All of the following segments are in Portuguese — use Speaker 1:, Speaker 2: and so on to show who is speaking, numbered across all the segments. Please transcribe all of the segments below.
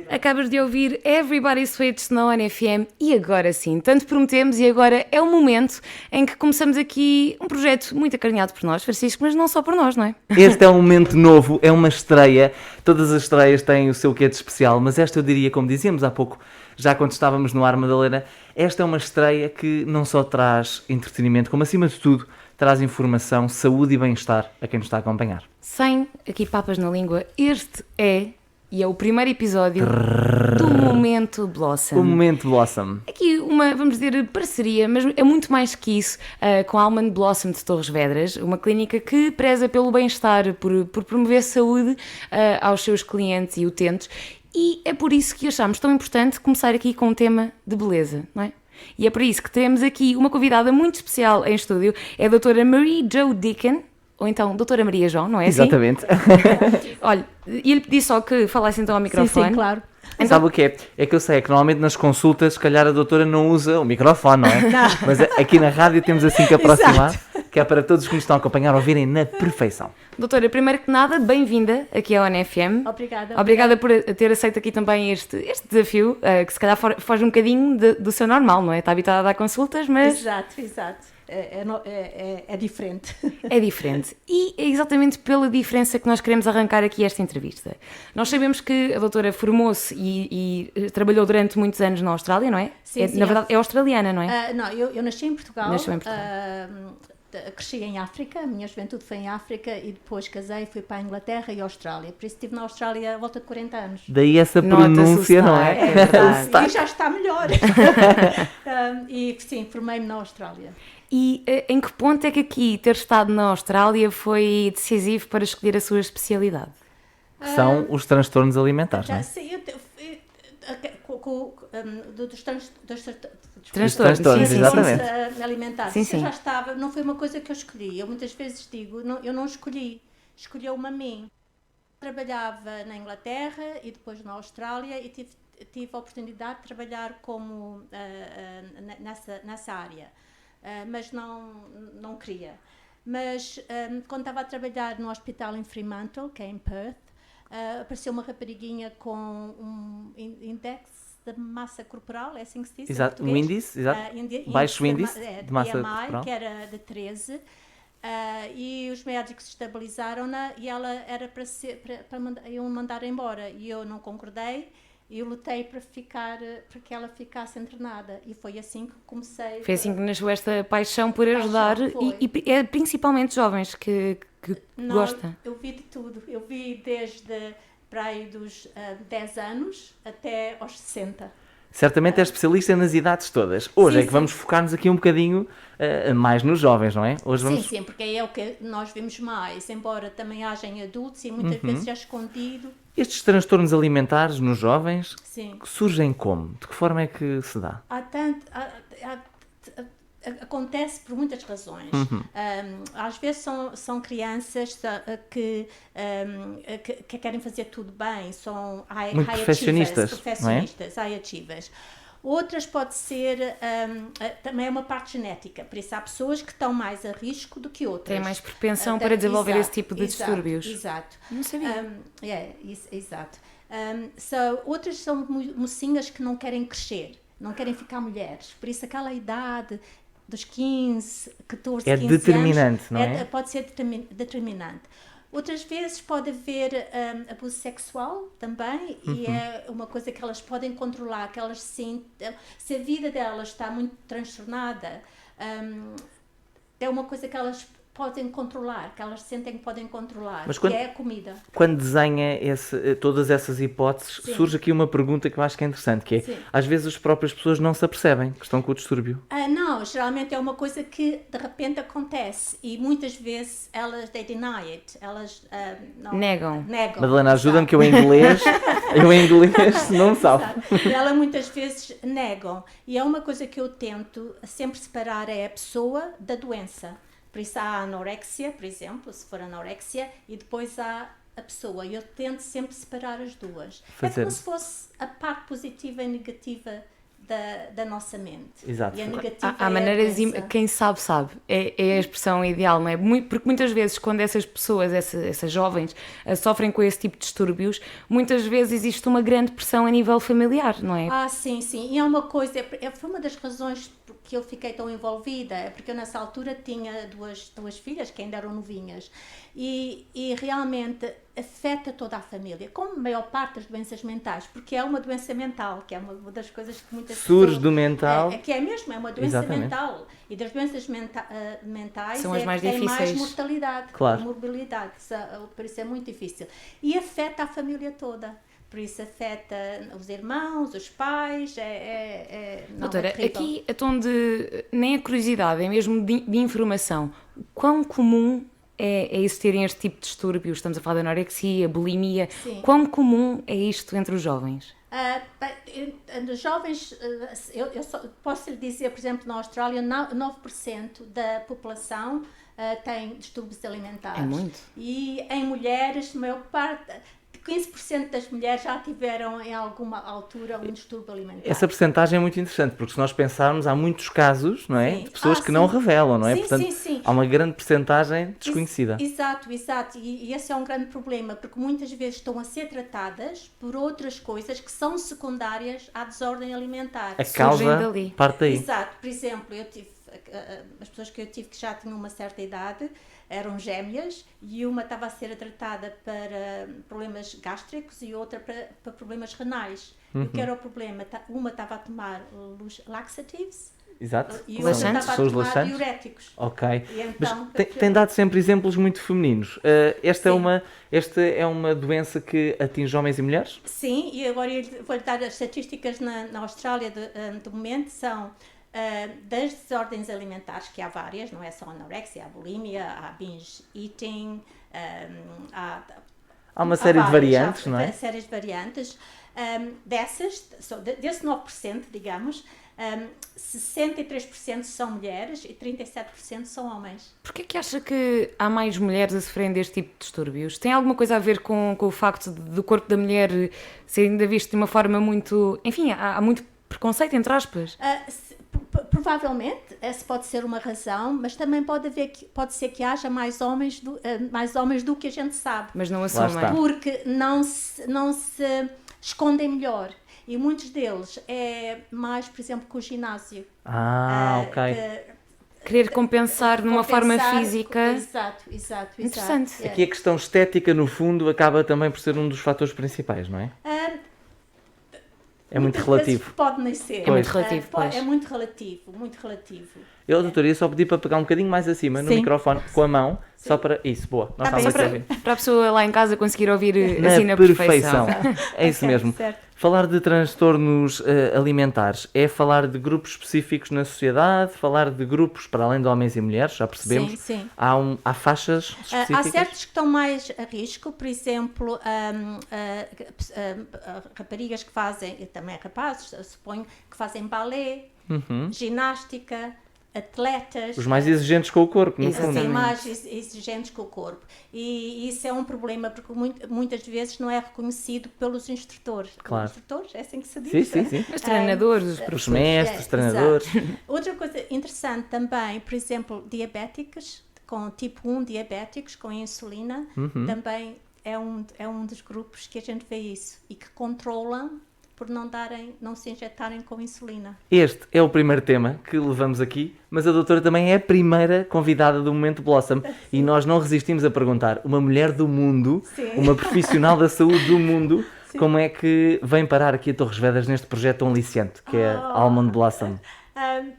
Speaker 1: Acabas de ouvir Everybody Switches na ONFM e agora sim, tanto prometemos e agora é o momento em que começamos aqui um projeto muito acarinhado por nós, Francisco, mas não só por nós, não é?
Speaker 2: Este é um momento novo, é uma estreia, todas as estreias têm o seu quê de especial, mas esta eu diria, como dizíamos há pouco, já quando estávamos no ar, Madalena, esta é uma estreia que não só traz entretenimento, como acima de tudo traz informação, saúde e bem-estar a quem nos está a acompanhar.
Speaker 1: Sem aqui papas na língua, este é o primeiro episódio do Momento Blossom.
Speaker 2: O Momento Blossom.
Speaker 1: Aqui uma, vamos dizer, parceria, mas é muito mais que isso, com a Almond Blossom de Torres Vedras, uma clínica que preza pelo bem-estar, por promover saúde aos seus clientes e utentes, e é por isso que achamos tão importante começar aqui com um tema de beleza, não é? E é por isso que temos aqui uma convidada muito especial em estúdio, é a doutora Marie Jo Deacon, ou então doutora Maria João, não é assim?
Speaker 2: Exatamente.
Speaker 1: Olha, ia-lhe pedir só que falasse então ao microfone.
Speaker 3: Sim, claro.
Speaker 1: Então,
Speaker 2: Sabe o que é? É que eu sei, é que normalmente nas consultas, se calhar a doutora não usa o microfone, não é?
Speaker 3: Não.
Speaker 2: Mas aqui na rádio temos assim que aproximar, que é para todos que nos estão a acompanhar ouvirem na perfeição.
Speaker 1: doutora, primeiro que nada, bem-vinda aqui à ONFM.
Speaker 3: Obrigada.
Speaker 1: Obrigada por ter aceito aqui também este desafio, que se calhar foge um bocadinho do seu normal, não é? Está habituada a dar consultas, mas
Speaker 3: Exato. É diferente.
Speaker 1: é diferente. E é exatamente pela diferença que nós queremos arrancar aqui esta entrevista. Nós sabemos que a doutora formou-se e trabalhou durante muitos anos na Austrália, não é?
Speaker 3: Sim,
Speaker 1: Na verdade, é australiana, não é?
Speaker 3: Não, eu nasci em Portugal.
Speaker 1: Nasceu em Portugal.
Speaker 3: Cresci em África, a minha juventude foi em África e depois casei e fui para a Inglaterra e a Austrália. Por isso estive na Austrália à volta de 40 anos.
Speaker 2: Daí essa
Speaker 1: Nota-se o
Speaker 2: pronúncia, não
Speaker 1: sotaque,
Speaker 2: é?
Speaker 1: é verdade.
Speaker 2: O sotaque.
Speaker 3: E já está melhor. E sim, formei-me na Austrália.
Speaker 1: E em que ponto é que aqui ter estado na Austrália foi decisivo para escolher a sua especialidade?
Speaker 2: Que são os transtornos alimentares, não é?
Speaker 3: Sim, dos
Speaker 1: Transtornos,
Speaker 2: transtornos,
Speaker 1: sim,
Speaker 2: exatamente.
Speaker 3: Alimentares.
Speaker 1: Sim,
Speaker 3: Isso
Speaker 1: sim.
Speaker 3: já estava, não foi uma coisa que eu escolhi. Eu muitas vezes digo, eu não escolhi, escolheu-me a mim. Trabalhava na Inglaterra e depois na Austrália e tive a oportunidade de trabalhar como nessa área, mas não queria. Mas quando estava a trabalhar no hospital em Fremantle, que é em Perth, apareceu uma rapariguinha com um index de massa corporal, é assim que se diz?
Speaker 2: Exato,
Speaker 3: em
Speaker 2: um
Speaker 3: português?
Speaker 2: índice, exato. Baixo índice de massa
Speaker 3: BMI,
Speaker 2: corporal.
Speaker 3: que era de 13, e os médicos estabilizaram-na e ela era para iam mandar embora e eu não concordei e eu lutei para que ela ficasse internada e foi assim que comecei.
Speaker 1: Foi assim que nasceu esta paixão por ajudar
Speaker 3: foi.
Speaker 1: e é principalmente jovens que gosta.
Speaker 3: Eu vi de tudo, eu vi desde para aí dos 10 anos até aos 60.
Speaker 2: Certamente é especialista nas idades todas. Hoje
Speaker 3: Sim,
Speaker 2: é que vamos focar-nos aqui um bocadinho mais nos jovens, não é? Hoje vamos...
Speaker 3: Sim, porque é o que nós vimos mais, embora também haja em adultos e muitas vezes já escondido.
Speaker 2: Estes transtornos alimentares nos jovens
Speaker 3: Sim.
Speaker 2: surgem como? De que forma é que se dá?
Speaker 3: Acontece por muitas razões. Às vezes são crianças que querem fazer tudo bem, são
Speaker 2: Muito perfeccionistas,
Speaker 3: high achievers. Outras pode ser, também é uma parte genética, por isso há pessoas que estão mais a risco do que outras.
Speaker 1: Tem mais propensão para desenvolver esse tipo de distúrbios.
Speaker 3: Exato.
Speaker 1: Não sabia.
Speaker 3: Exato. Outras são mocinhas que não querem crescer, não querem ficar mulheres, por isso aquela idade dos 15, 14, 15 anos...
Speaker 2: É determinante, não é?
Speaker 3: Pode ser determinante. Outras vezes pode haver abuso sexual também, e é uma coisa que elas podem controlar, que elas sentem, se a vida delas está muito transtornada, é uma coisa que elas podem controlar, que elas sentem que podem controlar,
Speaker 2: Mas
Speaker 3: que é a comida.
Speaker 2: Quando desenha todas essas hipóteses,
Speaker 3: Sim.
Speaker 2: surge aqui uma pergunta que eu acho que é interessante, que é,
Speaker 3: Sim.
Speaker 2: às vezes as próprias pessoas não se apercebem que estão com o distúrbio.
Speaker 3: Não, geralmente é uma coisa que de repente acontece e muitas vezes elas they deny it, elas
Speaker 1: Negam.
Speaker 2: Madalena, ajuda-me que eu em inglês não sabe.
Speaker 3: E elas muitas vezes negam e é uma coisa que eu tento sempre separar é a pessoa da doença. Por isso há a anorexia, por exemplo, se for anorexia, e depois há a pessoa. E eu tento sempre separar as duas. É como se fosse a parte positiva e negativa da nossa mente.
Speaker 2: Exato.
Speaker 3: E a negativa
Speaker 1: Há maneiras,
Speaker 3: doença.
Speaker 1: quem sabe, sabe. É a expressão ideal, não é? Porque muitas vezes, quando essas pessoas, essas jovens, sofrem com esse tipo de distúrbios, muitas vezes existe uma grande pressão a nível familiar, não é?
Speaker 3: Sim, sim. E é uma coisa, foi uma das razões que eu fiquei tão envolvida, é porque eu nessa altura tinha duas filhas que ainda eram novinhas e realmente afeta toda a família, como a maior parte das doenças mentais, porque é uma doença mental, que é uma das coisas que muitas
Speaker 2: Surge
Speaker 3: pessoas...
Speaker 2: do mental.
Speaker 3: Que é mesmo, é uma doença
Speaker 2: Exatamente.
Speaker 3: mental. E das doenças mentais
Speaker 1: São as mais
Speaker 3: que têm mais
Speaker 1: difíceis.
Speaker 3: mortalidade,
Speaker 2: Claro.
Speaker 3: morbilidade, por isso é muito difícil. E afeta a família toda. Por isso afeta os irmãos, os pais, não,
Speaker 1: Doutora,
Speaker 3: é terrível.
Speaker 1: aqui a tom de, nem a curiosidade, é mesmo de informação. Quão comum é existirem este tipo de distúrbios? Estamos a falar de anorexia, bulimia.
Speaker 3: Sim.
Speaker 1: Quão comum é isto entre os jovens?
Speaker 3: Dos jovens, eu só posso lhe dizer, por exemplo, na Austrália, 9% da população tem distúrbios alimentares.
Speaker 1: É muito.
Speaker 3: E em mulheres, a maior parte... 15% das mulheres já tiveram em alguma altura um distúrbio alimentar.
Speaker 2: Essa percentagem é muito interessante, porque se nós pensarmos, há muitos casos, não é?
Speaker 3: Sim.
Speaker 2: De pessoas que
Speaker 3: Sim.
Speaker 2: não revelam, não é?
Speaker 3: Sim,
Speaker 2: Portanto,
Speaker 3: sim.
Speaker 2: há uma grande percentagem desconhecida.
Speaker 3: Exato. E esse é um grande problema, porque muitas vezes estão a ser tratadas por outras coisas que são secundárias à desordem alimentar.
Speaker 2: A causa
Speaker 1: dali.
Speaker 2: parte daí.
Speaker 3: Exato. Por exemplo, eu tive as pessoas que eu tive que já tinham uma certa idade eram gêmeas e uma estava a ser tratada para problemas gástricos e outra para problemas renais. E o que era o problema? Uma estava a tomar laxatives
Speaker 2: Exato.
Speaker 3: e outra
Speaker 1: Laxantes?
Speaker 3: estava a
Speaker 2: São os
Speaker 3: tomar
Speaker 2: laxantes?
Speaker 3: diuréticos.
Speaker 2: Ok.
Speaker 3: E então,
Speaker 2: Mas tem dado sempre exemplos muito femininos. Esta é uma doença que atinge homens e mulheres?
Speaker 3: Sim, e agora eu vou-lhe dar as estatísticas na Austrália do momento, são das desordens alimentares, que há várias, não é só a anorexia, há bulimia, há binge eating,
Speaker 2: Há uma série de variantes, não é?
Speaker 3: Séries de variantes. Desse 9%, digamos, 63% são mulheres e 37% são homens.
Speaker 1: Porquê que acha que há mais mulheres a sofrerem deste tipo de distúrbios? Tem alguma coisa a ver com o facto do corpo da mulher ser ainda visto de uma forma muito... Enfim, há muito preconceito, entre aspas.
Speaker 3: Provavelmente, essa pode ser uma razão, mas também pode ser que haja mais homens do que a gente sabe.
Speaker 1: Mas não
Speaker 2: está.
Speaker 1: assumem.
Speaker 3: Porque não se escondem melhor. E muitos deles é mais, por exemplo, com o ginásio.
Speaker 2: Ok.
Speaker 1: Querer compensar numa forma física.
Speaker 3: Exato.
Speaker 1: Interessante.
Speaker 2: Aqui a questão estética, no fundo, acaba também por ser um dos fatores principais, não é? É muito
Speaker 3: Muitas
Speaker 2: relativo.
Speaker 3: vezes pode nem ser.
Speaker 1: É muito relativo, pois.
Speaker 3: É muito relativo.
Speaker 2: Eu, doutora, ia só pedir para pegar um bocadinho mais acima no
Speaker 3: Sim.
Speaker 2: microfone, com a mão, só para... Isso, boa. Nós
Speaker 3: Tá bem,
Speaker 2: estamos a
Speaker 3: só
Speaker 2: ouvir.
Speaker 1: Para a pessoa lá em casa conseguir ouvir
Speaker 2: Na
Speaker 1: assim na perfeição.
Speaker 2: É isso
Speaker 3: Ok,
Speaker 2: mesmo.
Speaker 3: certo.
Speaker 2: Falar de transtornos alimentares é falar de grupos específicos na sociedade, falar de grupos para além de homens e mulheres, já percebemos.
Speaker 3: Sim.
Speaker 2: Há faixas
Speaker 3: Há
Speaker 2: específicas?
Speaker 3: certos que estão mais a risco, por exemplo, raparigas que fazem, e também rapazes, eu suponho, que fazem balé, ginástica, atletas.
Speaker 2: Os mais exigentes com o corpo, no
Speaker 1: Exatamente.
Speaker 2: fundo.
Speaker 3: Assim, mais exigentes com o corpo. E isso é um problema, porque muitas vezes não é reconhecido pelos instrutores.
Speaker 2: Claro.
Speaker 3: Instrutores, é assim que se diz?
Speaker 2: Sim.
Speaker 1: Os treinadores, os
Speaker 2: Os
Speaker 1: professores.
Speaker 2: mestres, os treinadores.
Speaker 3: Exato. Outra coisa interessante também, por exemplo, diabéticos, com tipo 1 diabéticos, com insulina, também é um dos grupos que a gente vê isso e que controlam por não se injetarem com insulina.
Speaker 2: Este é o primeiro tema que levamos aqui, mas a doutora também é a primeira convidada do Momento Blossom e nós não resistimos a perguntar, uma mulher do mundo,
Speaker 3: Sim.
Speaker 2: uma profissional da saúde do mundo, como é que vem parar aqui a Torres Vedras neste projeto tão aliciante, que é Almond Blossom?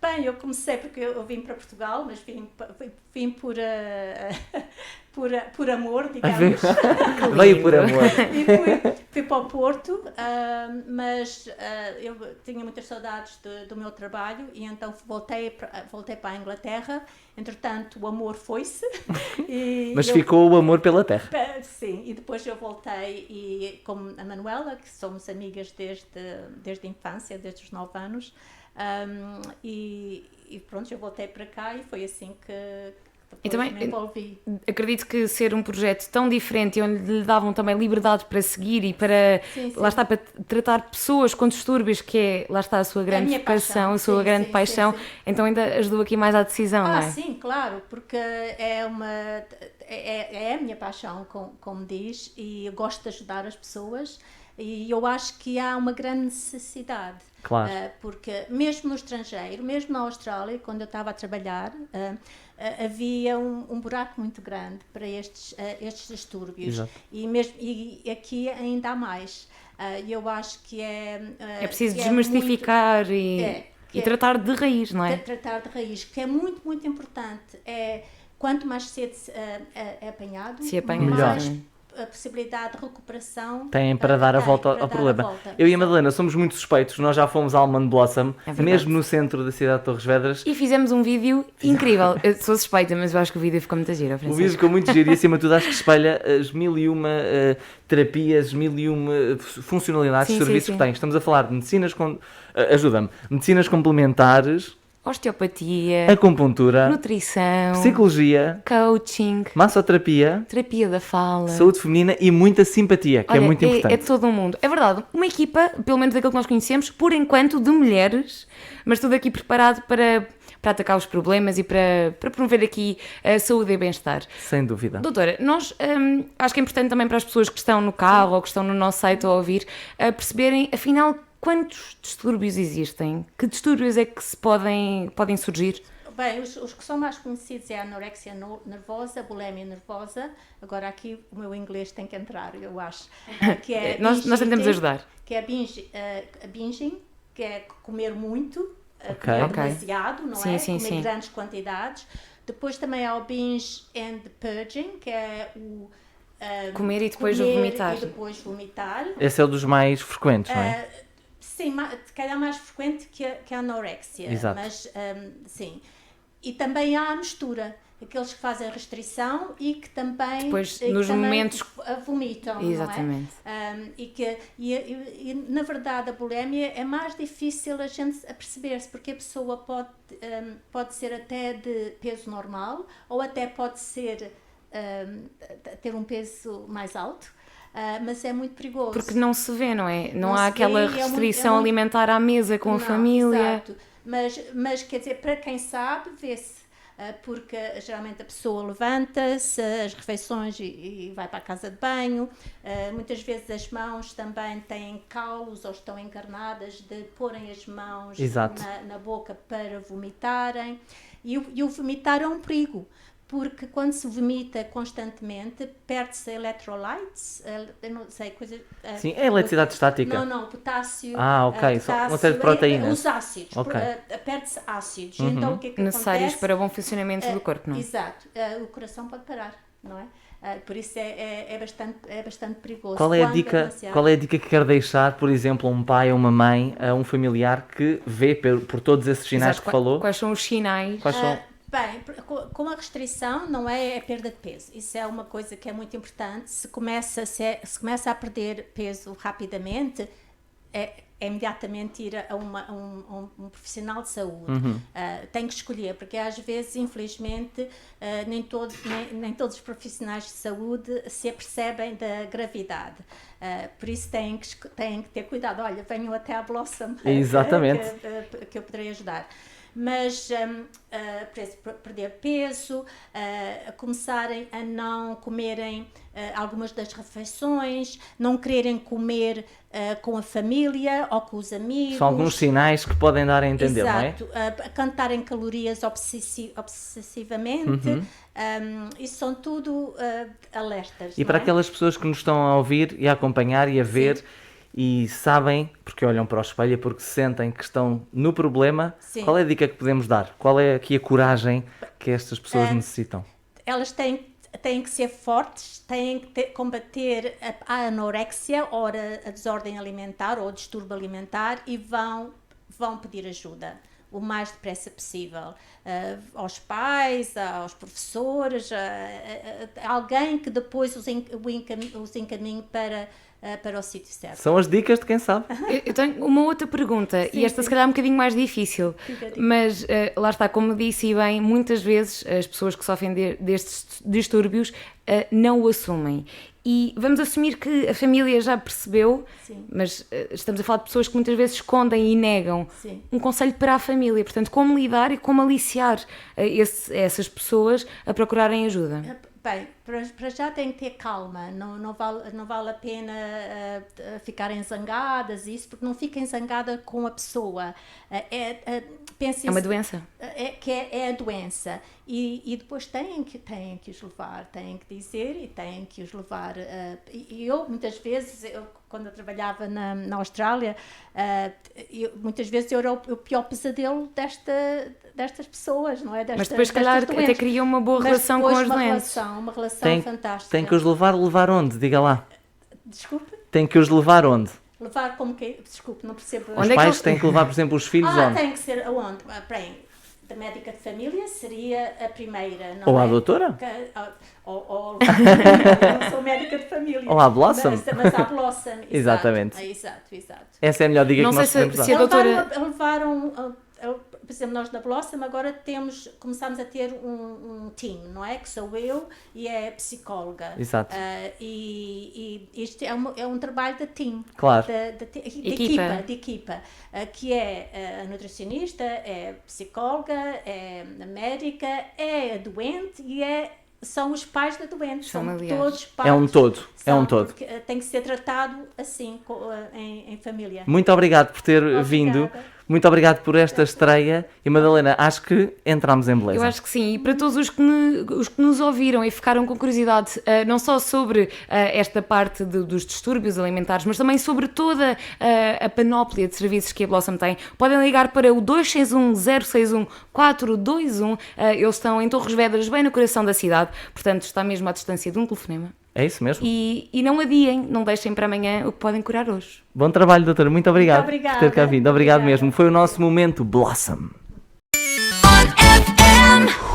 Speaker 3: Bem, eu comecei porque eu vim para Portugal, mas vim por amor, digamos.
Speaker 2: Veio por amor.
Speaker 3: E fui para o Porto, mas eu tinha muitas saudades do meu trabalho e então voltei para a Inglaterra. Entretanto, o amor foi-se.
Speaker 2: Mas ficou o amor pela terra.
Speaker 3: Sim, e depois eu voltei e com a Manuela, que somos amigas desde a infância, desde os 9 anos, e pronto, eu voltei para cá e foi assim que
Speaker 1: E
Speaker 3: depois
Speaker 1: também-
Speaker 3: me envolvi.
Speaker 1: Acredito que ser um projeto tão diferente e onde lhe davam também liberdade para seguir e para,
Speaker 3: Sim, sim.
Speaker 1: lá está, para tratar pessoas com distúrbios, que é, lá está, a sua grande
Speaker 3: minha
Speaker 1: vocação,
Speaker 3: paixão.
Speaker 1: a sua
Speaker 3: Sim,
Speaker 1: grande
Speaker 3: sim,
Speaker 1: paixão,
Speaker 3: sim, sim.
Speaker 1: então ainda ajudou aqui mais à decisão, não é?
Speaker 3: Sim, claro, porque é a minha paixão, como diz, e eu gosto de ajudar as pessoas e eu acho que há uma grande necessidade.
Speaker 2: Claro.
Speaker 3: Porque mesmo no estrangeiro, mesmo na Austrália, quando eu estava a trabalhar, havia um buraco muito grande para estes distúrbios.
Speaker 2: Exato.
Speaker 3: E aqui ainda há mais. Eu acho que
Speaker 1: É preciso
Speaker 3: que
Speaker 1: desmistificar
Speaker 3: muito-
Speaker 1: e
Speaker 3: que
Speaker 1: tratar de raiz, não é?
Speaker 3: tratar de raiz, que é muito, muito importante. Quanto mais cedo é apanhado,
Speaker 1: Se apanha,
Speaker 2: Melhor.
Speaker 3: mais
Speaker 1: exatamente.
Speaker 3: a possibilidade de recuperação
Speaker 2: Têm para dar a volta
Speaker 3: para
Speaker 2: ao
Speaker 3: dar
Speaker 2: problema.
Speaker 3: a volta.
Speaker 2: Eu e a Madalena somos muito suspeitos, nós já fomos a Almond Blossom,
Speaker 1: verdade.
Speaker 2: mesmo no centro da cidade de Torres Vedras.
Speaker 1: E fizemos um vídeo incrível. Eu sou suspeita, mas eu acho que o vídeo ficou muito giro,
Speaker 2: O vídeo
Speaker 1: Francisco.
Speaker 2: ficou muito giro e acima de tudo acho que espelha as 1001 terapias, 1001 funcionalidades
Speaker 1: Sim,
Speaker 2: de serviços
Speaker 1: sim, sim.
Speaker 2: que tem. Estamos a falar de medicinas, ajuda-me, medicinas complementares,
Speaker 1: Osteopatia,
Speaker 2: acupuntura,
Speaker 1: nutrição,
Speaker 2: psicologia,
Speaker 1: coaching,
Speaker 2: massoterapia,
Speaker 1: terapia da fala.
Speaker 2: saúde feminina e muita simpatia, que é
Speaker 1: Olha,
Speaker 2: muito
Speaker 1: é
Speaker 2: importante.
Speaker 1: todo um mundo. É verdade, uma equipa, pelo menos aquilo que nós conhecemos, por enquanto de mulheres, mas tudo aqui preparado para atacar os problemas e para promover aqui a saúde e bem-estar.
Speaker 2: Sem dúvida.
Speaker 1: Doutora, nós acho que é importante também para as pessoas que estão no carro ou que estão no nosso site a ouvir, perceberem, afinal, quantos distúrbios existem? Que distúrbios é que se podem surgir?
Speaker 3: Bem, os que são mais conhecidos é a anorexia nervosa, a bulimia nervosa. Agora aqui o meu inglês tem que entrar, eu acho. Que é
Speaker 1: Nós
Speaker 3: binge
Speaker 1: tentamos
Speaker 3: eating,
Speaker 1: ajudar.
Speaker 3: Que é a binging, que é comer muito,
Speaker 2: Ok.
Speaker 3: comer
Speaker 1: Ok.
Speaker 3: demasiado, não
Speaker 1: Sim,
Speaker 3: é?
Speaker 1: sim,
Speaker 3: Comer
Speaker 1: sim.
Speaker 3: grandes quantidades. Depois também há o binge and purging, que é o
Speaker 1: Comer e depois
Speaker 3: comer
Speaker 1: vomitar.
Speaker 3: e depois vomitar.
Speaker 2: Esse é um dos mais frequentes, não é?
Speaker 3: Sim, se calhar mais frequente que a anorexia,
Speaker 2: Exato.
Speaker 3: mas sim. E também há a mistura, aqueles que fazem restrição e que também,
Speaker 1: Depois,
Speaker 3: e que
Speaker 1: nos
Speaker 3: também
Speaker 1: momentos-
Speaker 3: vomitam,
Speaker 1: Exatamente.
Speaker 3: não é? E na verdade a bulimia é mais difícil a gente a perceber-se, porque a pessoa pode ser até de peso normal ou até pode ser ter um peso mais alto. Mas é muito perigoso.
Speaker 1: Porque não se vê, não é? Não
Speaker 3: Não
Speaker 1: há
Speaker 3: se vê
Speaker 1: aquela
Speaker 3: e é muito-
Speaker 1: restrição
Speaker 3: é muito-
Speaker 1: alimentar à mesa com a
Speaker 3: Não,
Speaker 1: família.
Speaker 3: Exato. Mas quer dizer, para quem sabe, vê-se. Porque geralmente a pessoa levanta-se, as refeições e vai para a casa de banho. Muitas vezes as mãos também têm caulos ou estão encarnadas de porem as mãos
Speaker 2: Exato.
Speaker 3: na boca para vomitarem. E o vomitar é um perigo. Porque quando se vomita constantemente, perde-se electrolytes, eu não sei, coisa...
Speaker 2: Sim, é eletricidade estática.
Speaker 3: Não, potássio.
Speaker 2: Ok, só uma série de proteínas.
Speaker 3: Os ácidos,
Speaker 2: Ok.
Speaker 3: Perde-se ácidos. Então o que é que
Speaker 1: Necessários
Speaker 3: acontece?
Speaker 1: para o bom funcionamento do corpo, não é?
Speaker 3: Exato. O coração pode parar, não é? Por isso é bastante perigoso.
Speaker 2: Qual é a
Speaker 3: Quando
Speaker 2: dica,
Speaker 3: demasiado.
Speaker 2: qual é a dica que quer deixar, por exemplo, a um pai ou uma mãe, a um familiar que vê por todos esses sinais
Speaker 1: Exato.
Speaker 2: que falou?
Speaker 1: Quais são os sinais?
Speaker 2: Quais são?
Speaker 3: Bem, com a restrição não é perda de peso. Isso é uma coisa que é muito importante. Se começa a perder peso rapidamente, é imediatamente ir a um profissional de saúde. Tem que escolher, porque às vezes, infelizmente, nem todos os profissionais de saúde se apercebem da gravidade. Por isso têm que ter cuidado. Olha, venham até à Blossom
Speaker 2: Exatamente.
Speaker 3: que eu poderei ajudar. Mas perder peso, começarem a não comerem algumas das refeições, não quererem comer com a família ou com os amigos.
Speaker 2: São alguns sinais que podem dar a entender, não é?
Speaker 3: Exato, cantarem calorias obsessivamente, isso são tudo alertas.
Speaker 2: E
Speaker 3: não
Speaker 2: para
Speaker 3: é?
Speaker 2: aquelas pessoas que nos estão a ouvir e a acompanhar e a ver e sabem, porque olham para o espelho, porque sentem que estão no problema,
Speaker 3: Sim.
Speaker 2: qual é a dica que podemos dar? Qual é aqui a coragem que estas pessoas necessitam?
Speaker 3: Elas têm que ser fortes, têm que combater a anorexia ou a desordem alimentar ou o distúrbio alimentar e vão pedir ajuda o mais depressa possível, aos pais, aos professores, a alguém que depois os encaminhe para para o sítio certo.
Speaker 2: São as dicas de quem sabe.
Speaker 1: Eu tenho uma outra pergunta, e esta se calhar é um bocadinho mais difícil,
Speaker 3: Diga.
Speaker 1: mas lá está, como disse e bem, muitas vezes as pessoas que sofrem destes distúrbios não o assumem. E vamos assumir que a família já percebeu,
Speaker 3: Sim.
Speaker 1: mas estamos a falar de pessoas que muitas vezes escondem e negam.
Speaker 3: Sim.
Speaker 1: Um conselho para a família, portanto, como lidar e como aliciar essas pessoas a procurarem ajuda.
Speaker 3: Bem, para já tem que ter calma, não vale a pena ficarem zangadas, isso, porque não fiquem zangadas com a pessoa.
Speaker 1: É uma doença.
Speaker 3: É a doença. E depois têm que os levar, têm que dizer e têm que os levar. E eu, muitas vezes, quando eu trabalhava na Austrália, muitas vezes eu era o pior pesadelo destas pessoas, não é?
Speaker 1: Mas depois, se calhar, até cria uma boa relação com os doentes.
Speaker 3: Uma relação fantástica.
Speaker 2: Tem que os levar onde? Diga lá.
Speaker 3: Desculpe?
Speaker 2: Tem que os levar onde?
Speaker 3: Levar como que... Desculpe, não percebo.
Speaker 2: Os pais têm que levar, por exemplo, os filhos onde?
Speaker 3: Tem que ser aonde? Bem, da médica de família seria a primeira, não
Speaker 2: Ou
Speaker 3: é?
Speaker 2: à doutora?
Speaker 3: Não sou médica de família.
Speaker 2: Ou à Blossom?
Speaker 3: Mas à Blossom.
Speaker 2: Exatamente.
Speaker 3: Exato.
Speaker 2: Essa é a melhor dica
Speaker 1: Não
Speaker 2: que nós
Speaker 1: sei
Speaker 2: podemos
Speaker 1: se a
Speaker 2: dar.
Speaker 1: doutora...
Speaker 3: Levaram, por exemplo, nós da Blossom agora começamos a ter um team, não é? Que sou eu e é a psicóloga.
Speaker 2: Exato.
Speaker 3: E isto é um trabalho de team.
Speaker 2: Claro.
Speaker 3: De equipa. Que é a nutricionista, é a psicóloga, é a médica, é a doente e são os pais da doente. São todos pais.
Speaker 2: É um todo.
Speaker 3: Tem que ser tratado assim, em família.
Speaker 2: Muito obrigado por ter vindo. Muito obrigado por esta estreia. E Madalena, acho que entramos em beleza.
Speaker 1: Eu acho que sim. E para todos os que nos ouviram e ficaram com curiosidade, não só sobre esta parte dos distúrbios alimentares, mas também sobre toda a panóplia de serviços que a Blossom tem, podem ligar para o 261 061 421. Eles estão em Torres Vedras, bem no coração da cidade. Portanto, está mesmo à distância de um telefonema.
Speaker 2: É isso mesmo.
Speaker 1: E não adiem, não deixem para amanhã o que podem curar hoje.
Speaker 2: Bom trabalho, doutora. Muito obrigado por ter cá vindo. Obrigado
Speaker 3: Obrigada.
Speaker 2: mesmo. Foi o nosso momento Blossom.
Speaker 4: On FM.